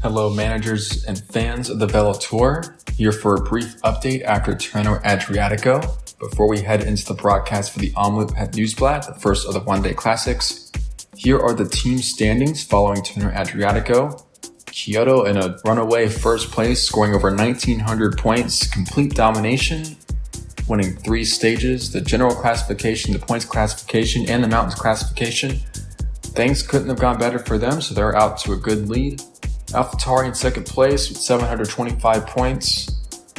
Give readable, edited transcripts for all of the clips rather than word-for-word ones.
Hello managers and fans of the VeloTour, here for a brief update after Tirreno Adriatico. Before we head into the broadcast for the Omloop at Nieuwsblad, the first of the one-day classics, here are the team standings following Tirreno Adriatico. Kyoto in a runaway first place, scoring over 1,900 points, complete domination, winning 3 stages, the general classification, the points classification, and the mountains classification. Things couldn't have gone better for them, so they're out to a good lead. AlphaTauri in second place with 725 points,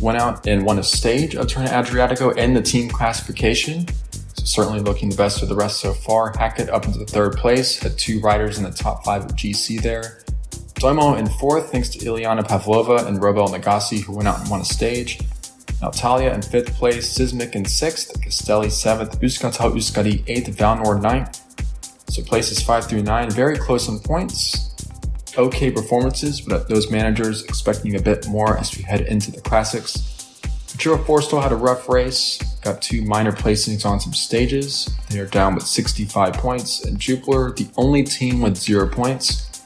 went out and won a stage of Tirreno Adriatico and the team classification. So certainly looking the best of the rest so far. Hackett up into the third place, had 2 riders in the top 5 of GC there. Doimo in fourth, thanks to Iliana Pavlova and Robel Nagasi, who went out and won a stage. Natalia in 5th place, Sismic in 6th, Castelli 7th, Euskottel Euskadi 8th, Valnor 9th. So places 5 through 9, very close on points. Okay performances, but those managers expecting a bit more as we head into the classics. Futuro Forstall had a rough race, got 2 minor placings on some stages. They are down with 65 points, and Jupiler, the only team with 0 points.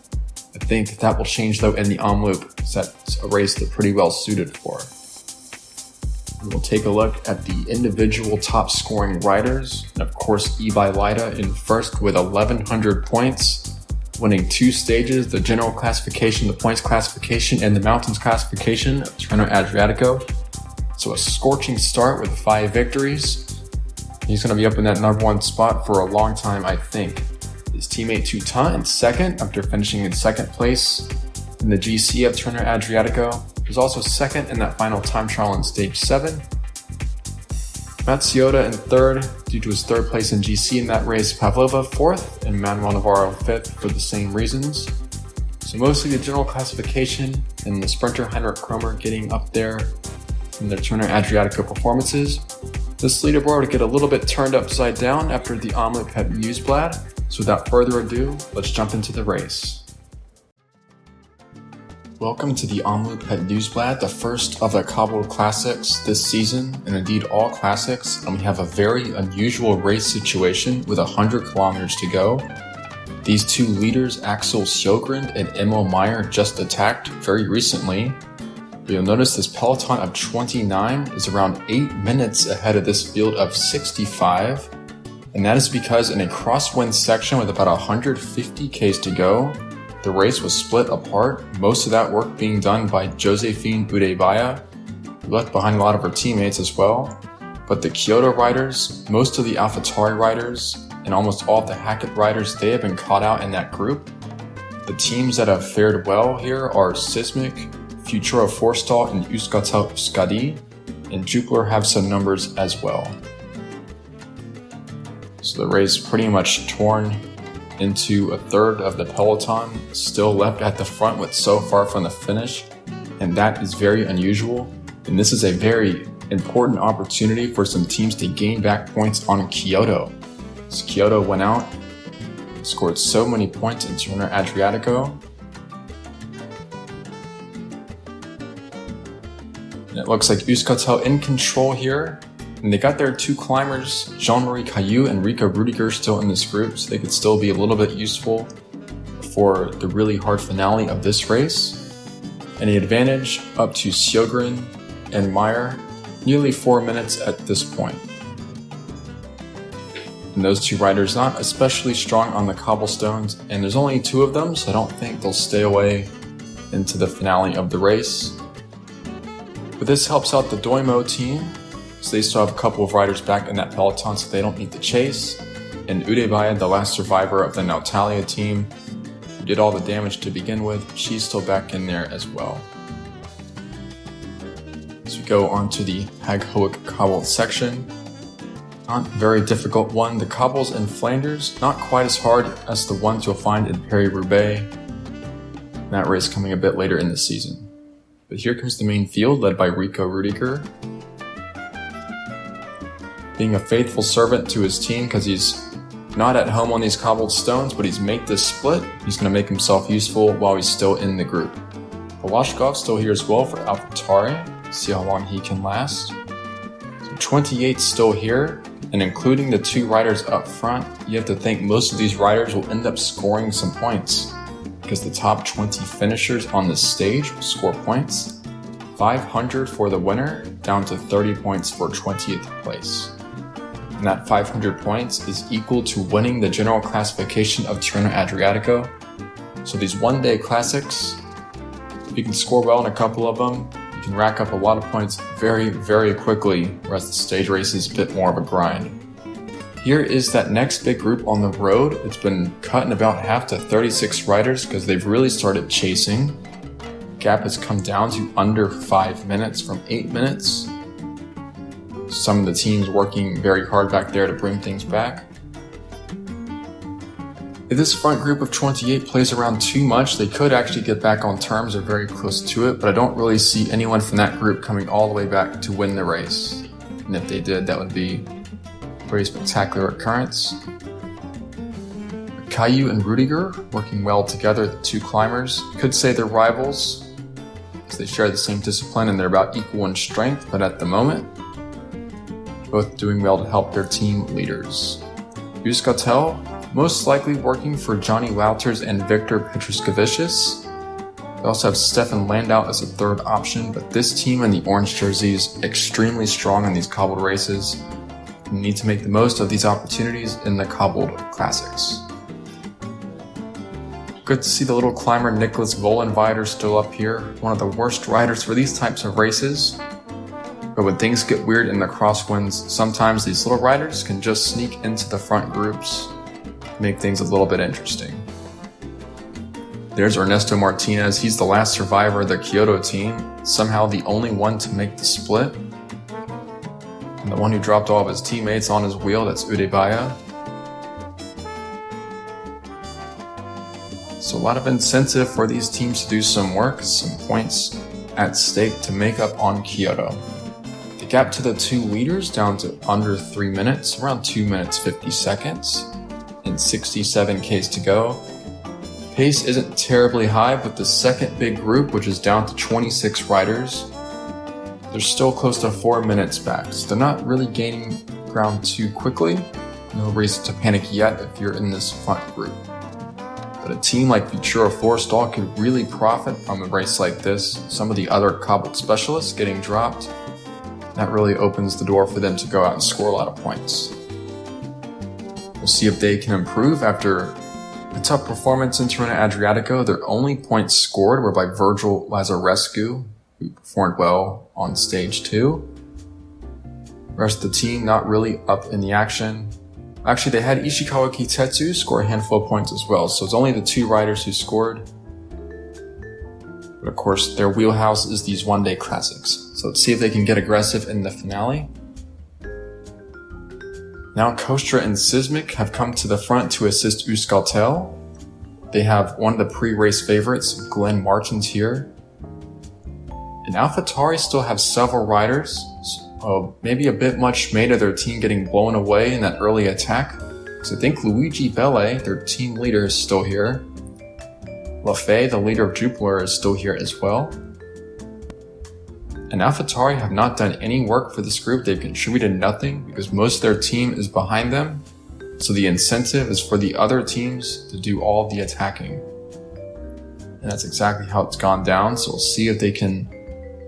I think that will change though in the Omloop, because that's a race they're pretty well suited for. We'll take a look at the individual top scoring riders, and of course Ibai Leida in first with 1,100 points, winning 2 stages, the general classification, the points classification, and the mountains classification of Tirreno Adriatico. So a scorching start with 5 victories. He's going to be up in that number 1 spot for a long time, I think. His teammate Tutan in second after finishing in second place in the GC of Tirreno Adriatico. He was also second in that final time trial on stage 7. Matsuoda in third due to his third place in GC in that race. Pavlova 4th and Manuel Navarro 5th for the same reasons. So mostly the general classification and the sprinter Heinrich Kromer getting up there in their Tirreno Adriatico performances. This leaderboard would get a little bit turned upside down after the Omloop at Nieuwsblad. So without further ado, let's jump into the race. Welcome to the Omloop at Nieuwsblad, the first of the cobbled classics this season, and indeed all classics, and we have a very unusual race situation with 100 kilometers to go. These 2 leaders, Axel Sjogren and Emil Meyer, just attacked very recently. But you'll notice this peloton of 29 is around 8 minutes ahead of this field of 65, and that is because in a crosswind section with about 150 Ks to go, the race was split apart, most of that work being done by Josephine Udebaya, who left behind a lot of her teammates as well. But the Kyoto riders, most of the AlphaTauri riders, and almost all of the Hackett riders, they have been caught out in that group. The teams that have fared well here are Sismic, Futuro Forstall, and Euskottel Euskadi, and Jupiler have some numbers as well. So the race pretty much torn into a third of the peloton, still left at the front with so far from the finish, and that is very unusual. And this is a very important opportunity for some teams to gain back points on Kyoto. So Kyoto went out, scored so many points in Tirreno Adriatico, and it looks like Euskottel in control here. And they got their 2 climbers, Jean-Marie Caillou and Rico Rudiger, still in this group, so they could still be a little bit useful for the really hard finale of this race. And the advantage up to Sjogren and Meyer, nearly 4 minutes at this point. And those 2 riders not especially strong on the cobblestones, and there's only 2 of them, so I don't think they'll stay away into the finale of the race. But this helps out the Doimo team, so they still have a couple of riders back in that peloton, so they don't need to chase. And Udebaya, the last survivor of the Natalia team, who did all the damage to begin with, she's still back in there as well. So we go on to the Haag-Hoek cobbled section. Not a very difficult one. The cobbles in Flanders, not quite as hard as the ones you'll find in Paris-Roubaix. That race coming a bit later in the season. But here comes the main field, led by Rico Rudiger. Being a faithful servant to his team because he's not at home on these cobbled stones, but he's made this split. He's going to make himself useful while he's still in the group. Balashkov's still here as well for AlphaTauri. See how long he can last. So 28's still here, and including the 2 riders up front, you have to think most of these riders will end up scoring some points. because the top 20 finishers on the stage will score points. 500 for the winner, down to 30 points for 20th place. And that 500 points is equal to winning the general classification of Tirreno Adriatico. So these one-day classics, if you can score well in a couple of them, you can rack up a lot of points very, very quickly, whereas the stage race is a bit more of a grind. Here is that next big group on the road. It's been cut in about half to 36 riders because they've really started chasing. Gap has come down to under 5 minutes from 8 minutes. Some of the teams working very hard back there to bring things back. If this front group of 28 plays around too much, they could actually get back on terms or very close to it, but I don't really see anyone from that group coming all the way back to win the race. And if they did, that would be a very spectacular occurrence. Caillou and Rudiger working well together, the two climbers. Could say they're rivals, because they share the same discipline and they're about equal in strength, but at the moment, both doing well to help their team leaders. Euskaltel, most likely working for Johnny Wouters and Victor Petruskevičius. They also have Stefan Landau as a third option, but this team in the orange jerseys extremely strong in these cobbled races. You need to make the most of these opportunities in the cobbled classics. Good to see the little climber Nicholas Vollenweider still up here, one of the worst riders for these types of races. But when things get weird in the crosswinds, sometimes these little riders can just sneak into the front groups, make things a little bit interesting. There's Ernesto Martinez. He's the last survivor of the Kyoto team, somehow the only one to make the split. And the one who dropped all of his teammates on his wheel, that's Udebaya. So a lot of incentive for these teams to do some work, some points at stake to make up on Kyoto. The gap to the two leaders down to under 3 minutes, around 2 minutes 50 seconds, and 67 Ks to go. Pace isn't terribly high, but the second big group, which is down to 26 riders, they're still close to 4 minutes back, so they're not really gaining ground too quickly. No reason to panic yet if you're in this front group. But a team like Futura Forstall could really profit from a race like this. Some of the other cobbled specialists getting dropped, that really opens the door for them to go out and score a lot of points. We'll see if they can improve after a tough performance in Tirreno Adriatico. Their only points scored were by Virgil Lazarescu, who performed well on stage 2. The rest of the team not really up in the action. Actually, they had Ishikawa Kitetsu score a handful of points as well, so it's only the two riders who scored. But of course, their wheelhouse is these one-day classics. So let's see if they can get aggressive in the finale. Now Kostra and Sismic have come to the front to assist Euskaltel. They have one of the pre-race favorites, Glenn Martins here. And AlphaTauri still have several riders. Maybe a bit much made of their team getting blown away in that early attack. So I think Luigi Belle, their team leader, is still here. Lafay, the leader of Jupiler, is still here as well. And AlphaTauri have not done any work for this group. They've contributed nothing because most of their team is behind them. So the incentive is for the other teams to do all the attacking. And that's exactly how it's gone down. So we'll see if they can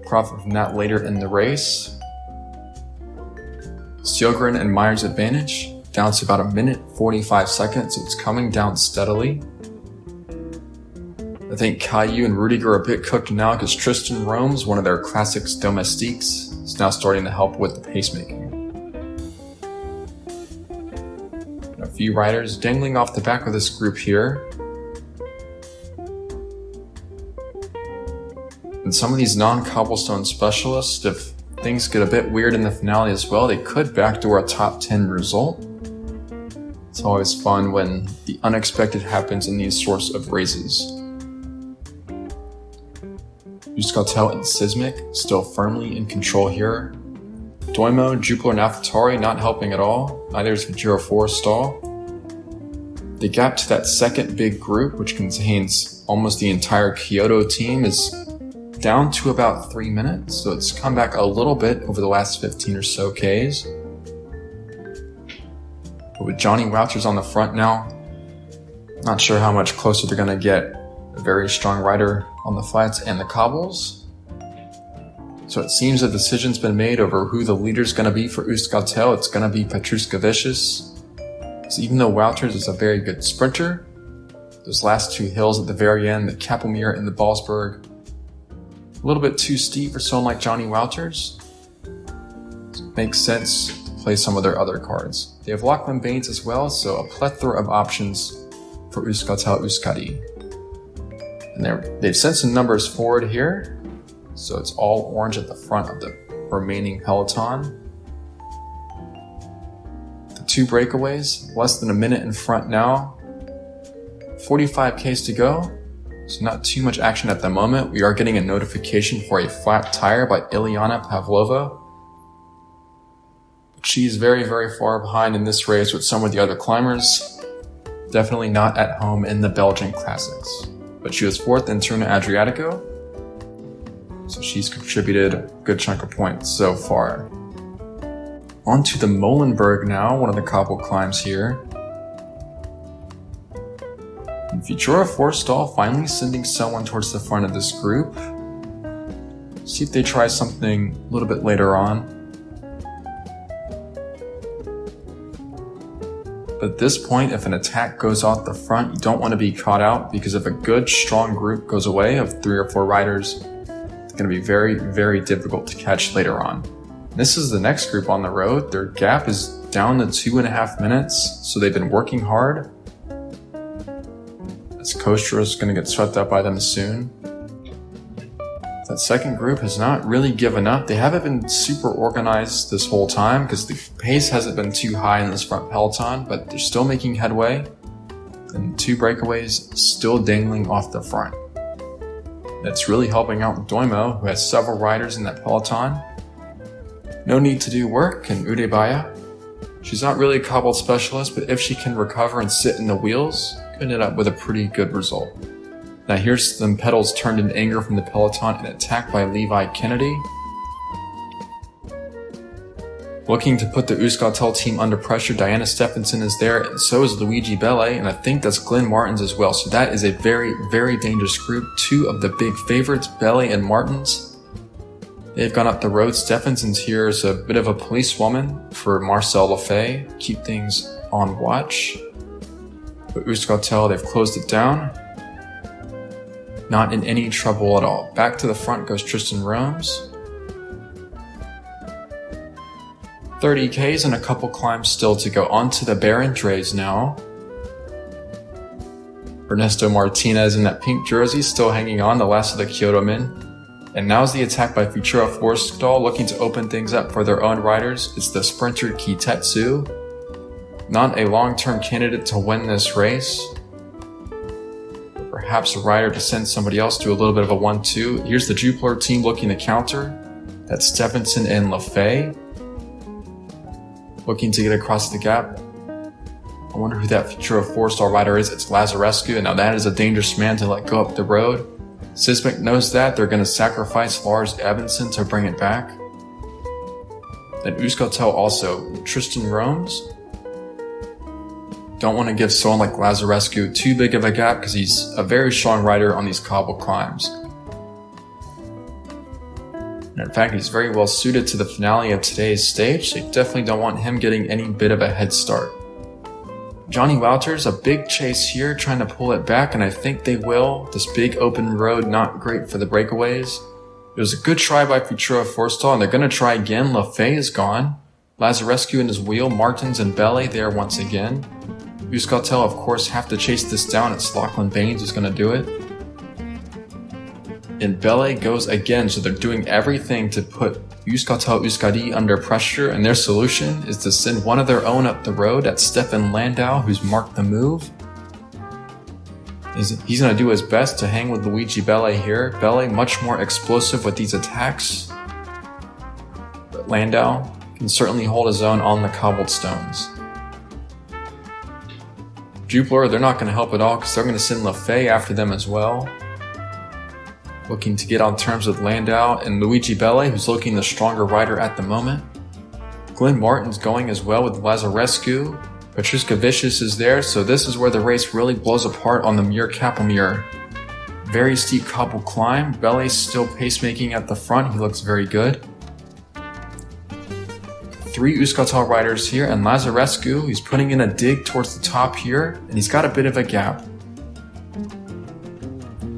profit from that later in the race. Sjogren and Meyer's advantage down to about 1 minute 45 seconds. So it's coming down steadily. I think Caillou and Rudiger are a bit cooked now because Tristan Romes, one of their classics domestiques, is now starting to help with the pacemaking. And a few riders dangling off the back of this group here. And some of these non-cobblestone specialists, if things get a bit weird in the finale as well, they could backdoor a top 10 result. It's always fun when the unexpected happens in these sorts of races. Euskaltel and Sismic still firmly in control here. Doimo, Jupiler, and AlphaTauri not helping at all. Neither is Futura Forstall. The gap to that second big group, which contains almost the entire Kyoto team, is down to about 3 minutes. So it's come back a little bit over the last 15 or so Ks. But with Johnny Wouters on the front now, not sure how much closer they're going to get. a very strong rider on the flats and the cobbles. So it seems a decision's been made over who the leader's going to be for Euskaltel. It's going to be Petruska Vicious. So even though Wouters is a very good sprinter, those last two hills at the very end, the Kapelmeer and the Balsberg, a little bit too steep for someone like Johnny Wouters. So it makes sense to play some of their other cards. They have Lachlan Baines as well, so a plethora of options for Euskaltel Euskadi. And they've sent some numbers forward here, so it's all orange at the front of the remaining peloton. The two breakaways, less than a minute in front now. 45Ks to go, so not too much action at the moment. We are getting a notification for a flat tire by Ileana Pavlova. She's very, very far behind in this race with some of the other climbers. Definitely not at home in the Belgian Classics. But she was fourth in Tirreno Adriatico, so she's contributed a good chunk of points so far. On to the Molenberg now, one of the cobble climbs here. And Futura Forstall finally sending someone towards the front of this group. See if they try something a little bit later on. But at this point, if an attack goes out the front, you don't want to be caught out, because if a good, strong group goes away of 3 or 4 riders, it's going to be very, very difficult to catch later on. This is the next group on the road. Their gap is down to 2.5 minutes, so they've been working hard. As Kostra is going to get swept up by them soon. That second group has not really given up. They haven't been super organized this whole time because the pace hasn't been too high in this front peloton, but they're still making headway. And 2 breakaways still dangling off the front. That's really helping out Doimo, who has several riders in that peloton. No need to do work, and Udebaya. She's not really a cobbled specialist, but if she can recover and sit in the wheels, could end up with a pretty good result. Now here's some pedals turned in anger from the peloton and attacked by Levi Kennedy. Looking to put the Euskaltel team under pressure, Diana Stephenson is there, and so is Luigi Belle, and I think that's Glenn Martins as well. So that is a very, very dangerous group. 2 of the big favorites, Belle and Martins. They've gone up the road. Stephenson's here as a bit of a policewoman for Marcel Lefay. Keep things on watch. But Euskaltel, they've closed it down. Not in any trouble at all. Back to the front goes Tristan Romes. 30 Ks and a couple climbs still to go. On to the Barandres now. Ernesto Martinez in that pink jersey still hanging on, the last of the Kyoto men. And now's the attack by Futura Forstall, looking to open things up for their own riders. It's the sprinter Kitetsu. Not a long-term candidate to win this race. Perhaps a rider to send somebody else to a little bit of a 1-2. Here's the Jupiler team looking to counter. That's Stephenson and Lefay. Looking to get across the gap. I wonder who that Futura 4-star rider is. It's Lazarescu, and now that is a dangerous man to let go up the road. Sismic knows that. They're going to sacrifice Lars Evanson to bring it back. Then Euskaltel also. Tristan Romes. Don't want to give someone like Lazarescu too big of a gap because he's a very strong rider on these cobble climbs. And in fact, he's very well suited to the finale of today's stage, so you definitely don't want him getting any bit of a head start. Johnny Wouters, a big chase here, trying to pull it back, and I think they will. This big open road, not great for the breakaways. It was a good try by Futura Forstall, and they're going to try again. Lefay is gone. Lazarescu in his wheel, Martins and Belle there once again. Euskaltel, of course, have to chase this down. It's Lachlan Baines who's going to do it. And Belle goes again, so they're doing everything to put Euskaltel Euskadi under pressure, and their solution is to send one of their own up the road. That's Stefan Landau, who's marked the move. He's going to do his best to hang with Luigi Belle here. Belle much more explosive with these attacks. But Landau can certainly hold his own on the cobbled stones. Jupiler, they're not going to help at all because they're going to send Lefay after them as well. Looking to get on terms with Landau and Luigi Belle, who's looking the stronger rider at the moment. Glenn Martin's going as well with Lazarescu. Petruska Vicious is there, so this is where the race really blows apart on the Muir Kapelmeer. Very steep cobble climb. Belle's still pacemaking at the front. He looks very good. 3 Euskaltel riders here, and Lazarescu, he's putting in a dig towards the top here, and he's got a bit of a gap.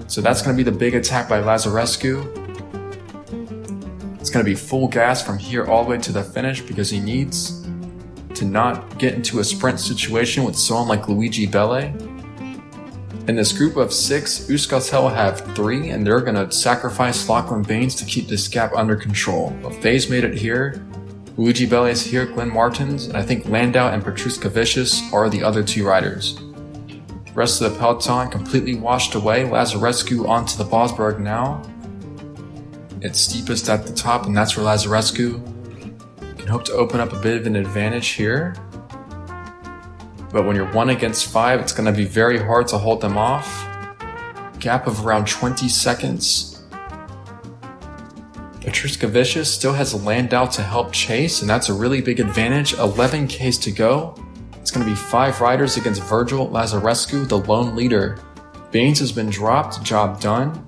So that's going to be the big attack by Lazarescu. It's going to be full gas from here all the way to the finish because he needs to not get into a sprint situation with someone like Luigi Belle. In this group of 6, Euskaltel have 3, and they're going to sacrifice Lachlan Baines to keep this gap under control. But Faye's made it here. Luigi Belle is here, Glenn Martins, and I think Landau and Petruska Vicious are the other 2 riders. The rest of the peloton completely washed away. Lazarescu onto the Bosberg now. It's steepest at the top, and that's where Lazarescu can hope to open up a bit of an advantage here. But when you're 1 against 5, it's going to be very hard to hold them off. Gap of around 20 seconds. Petruska Vicious still has Landau to help chase, and that's a really big advantage. 11 Ks to go. It's going to be 5 riders against Virgil Lazarescu, the lone leader. Baines has been dropped, job done.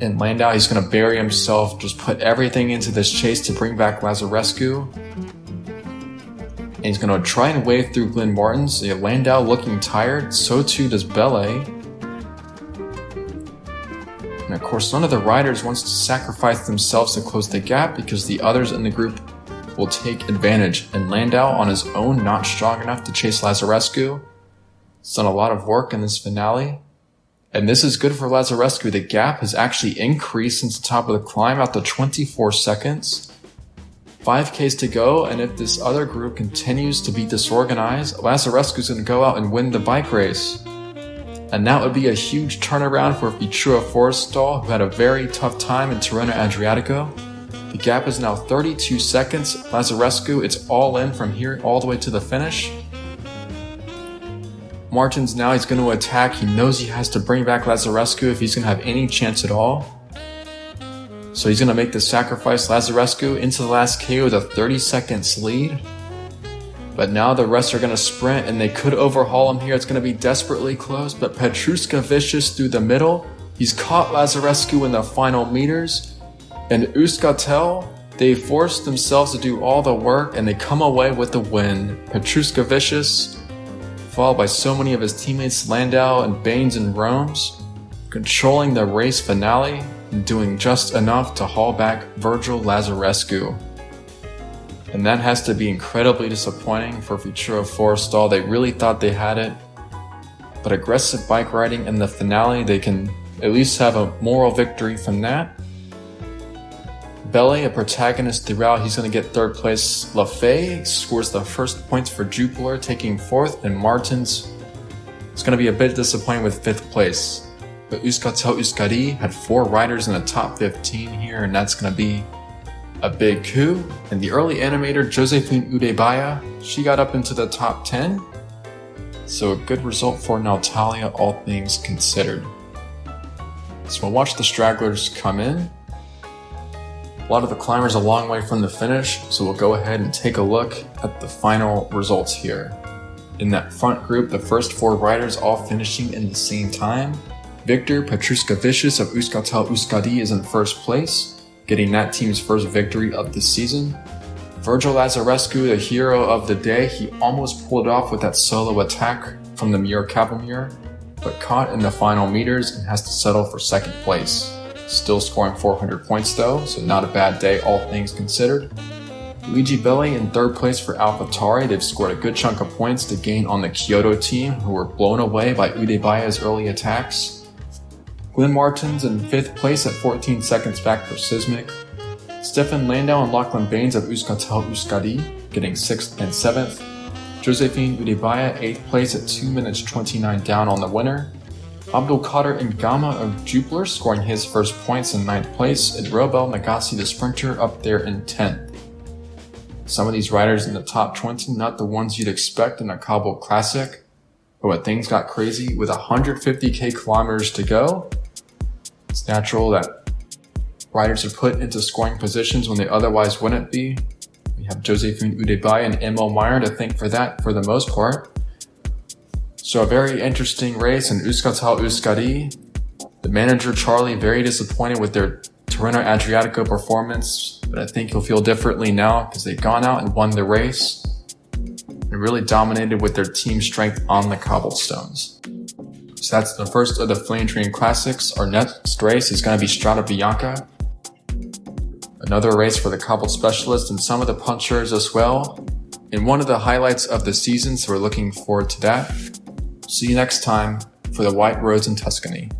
And Landau, he's going to bury himself, just put everything into this chase to bring back Lazarescu. And he's going to try and wave through Glenn Martins. Landau looking tired, so too does Belle. And of course, none of the riders wants to sacrifice themselves to close the gap because the others in the group will take advantage. And Landau on his own, not strong enough to chase Lazarescu. He's done a lot of work in this finale. And this is good for Lazarescu. The gap has actually increased since the top of the climb out to 24 seconds. 5 Ks to go, and if this other group continues to be disorganized, Lazarescu's going to go out and win the bike race. And that would be a huge turnaround for Vitura Forrestal, who had a very tough time in Tirreno Adriatico. The gap is now 32 seconds. Lazarescu, it's all in from here all the way to the finish. Martins now, he's going to attack. He knows he has to bring back Lazarescu if he's going to have any chance at all. So he's going to make the sacrifice. Lazarescu into the last K with a 30 seconds lead. But now the rest are going to sprint, and they could overhaul him here. It's going to be desperately close, but Petruska Vicious through the middle. He's caught Lazarescu in the final meters. And Euskaltel, they forced themselves to do all the work, and they come away with the win. Petruska Vicious, followed by so many of his teammates, Landau and Baines and Romes, controlling the race finale and doing just enough to haul back Virgil Lazarescu. And that has to be incredibly disappointing for Vitura Forrestal. They really thought they had it. But aggressive bike riding in the finale, they can at least have a moral victory from that. Belle, a protagonist throughout, he's going to get 3rd place. Lafay scores the first points for Jupiler, taking 4th, and Martins is going to be a bit disappointed with 5th place. But Euskaltel Euskadi had 4 riders in the top 15 here, and that's going to be a big coup. And the early animator, Josephine Udebaya, she got up into the top 10. So a good result for Natalia, all things considered. So we'll watch the stragglers come in. A lot of the climbers a long way from the finish, so we'll go ahead and take a look at the final results here. In that front group, the first 4 riders all finishing in the same time. Victor Petruska Vicious of Euskaltel Euskadi is in 1st place, getting that team's first victory of the season. Virgil Lazarescu, the hero of the day, he almost pulled it off with that solo attack from the Muir Cavalier, but caught in the final meters and has to settle for 2nd place. Still scoring 400 points though, so not a bad day all things considered. Luigi Belle in 3rd place for AlphaTauri. They've scored a good chunk of points to gain on the Kyoto team, who were blown away by Udebaya's early attacks. Glenn Martins in 5th place at 14 seconds back for Sismic. Stefan Landau and Lachlan Baines of Euskaltel Euskadi getting 6th and 7th. Josephine Udebaya 8th place at 2 minutes 29 down on the winner. Abdulkader Ngama of Jupiler scoring his first points in 9th place, and Robel Magassi the sprinter up there in 10th. Some of these riders in the top 20, not the ones you'd expect in a Cobble Classic, but when things got crazy with 150k kilometers to go, it's natural that riders are put into scoring positions when they otherwise wouldn't be. We have Josephine Udebaya and Emil Meyer to thank for that for the most part. So a very interesting race in Euskatel Euskadi. The manager Charlie very disappointed with their Tirreno Adriatico performance, but I think he'll feel differently now because they've gone out and won the race and really dominated with their team strength on the cobblestones. So that's the first of the Flame Train Classics. Our next race is going to be Strada Bianca. Another race for the cobbled specialists and some of the punchers as well. And one of the highlights of the season, so we're looking forward to that. See you next time for the White Roads in Tuscany.